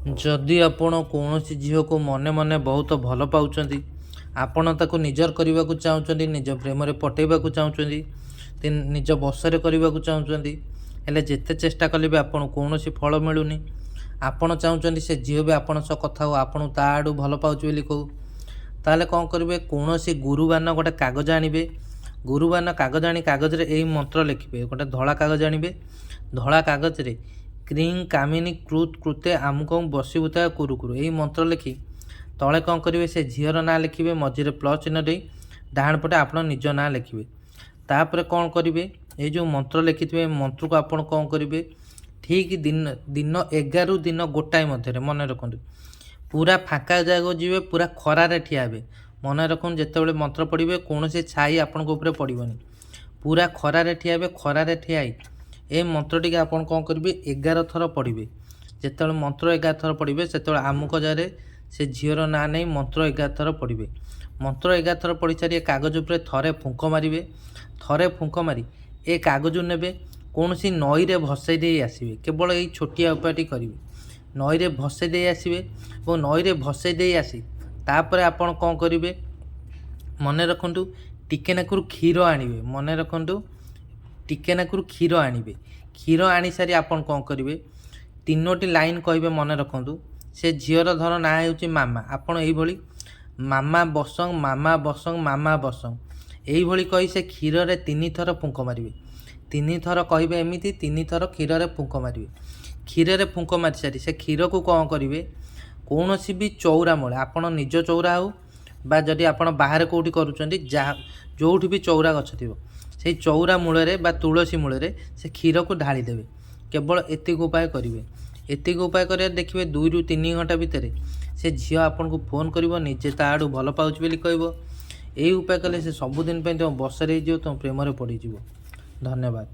जदि आपण कौनसी झील को मने मने बहुत भल पाउछंती, आपण ताको निजर करने को चाहते, निज प्रेम में पटेबा चाहते, निज बसरे करने को चाहते, हेले जेते चेष्टा कले भी आपन कौन फल मिलूनी। आपण चाहते से झील भी आपण सह कथा हो, आपन ता आड़ू भल पाउछ बोली कहू, ताले कौन करेंगे, कौन गुरुबान गोटे कागज आणवे, गुरुबान कागज आनी कागज रे यही मंत्र लिखिए। गोटे धला कागज आणवे, धला कागज रे क्रीं कामिनी क्रुत कृते आमुक बसीभूता कुरुकुरु यही मंत्र लिखि तले कौन करेंगे, से झीर ना लिखे, मझे प्लस चिन्ह दे डाण पटे आप निज ना लिखे। तापर कौन करेंगे, ये जो मंत्र लिखि मंत्र को आप कौन करेंगे, ठीक दिन दिन 11 दिन गोटाए मध्य मन रखु, पूरा फाँका जगह जी, पूरा खरारे ठिया हे। मन रखु जिते मंत्र पढ़े कौन से छाई आपण पड़ोनी, पूरा खरारे ठिया हे। खरारे ठिया ए मंत्र टी आप कौन करेंगे, 11 थर पढ़े। जिते मंत्र 11 थर पढ़े से आमुक जारे से झीर ना नहीं मंत्र 11 थर पढ़े। मंत्र 11 थर पढ़ी सारी कागज उपर थरे फुंक मारे, थरे फुंक मारी ए कागज ने कौन सी नई रे भसई दे आसवे। केवल यही छोटिया उपायटी करेंगे, नई रे भसई दे आसवे और नई रे भसई दे आसी तापर आपण कौन करेंगे, मन रखु टिके नाकुर क्षीर आणवे, मन रखु टिके नाकुर क्षीर आणवे। क्षीर आनी सारी आपन कौन करेंगे, 3टी लाइन कहे मन रखु, से झीर धर ना हो मामा, आपड़ यही मामा बसंग मामा बसंग मामा बसंग यही कही से क्षीर रे 3 थर फुंक मारे, 3 थर कहे एमती 3 थर क्षीर रे फुंक मारे। क्षीर रे फुंक मारी सारी से क्षीर को कौन करेंगे, कौन सी भी चौरा मूले आपड़ निज चौरा हो बा जदि आप बाहर कौटी करुँच जहाँ जो भी चौरा गछ थी से चौरा मूल बा तुलसी मूल से क्षीर को ढाली देवे। केवल एतिक उपाय करेंगे, एतिक उपाय कर देखिए 2 ରୁ 3 घंटा भितर से झील आपन को फोन कर निजे ता आड़ू भल पाउछ बोली कहब। यही उपाय कले से सबुदिन तुम बसरे तुम प्रेम पड़ीज। धन्यवाद।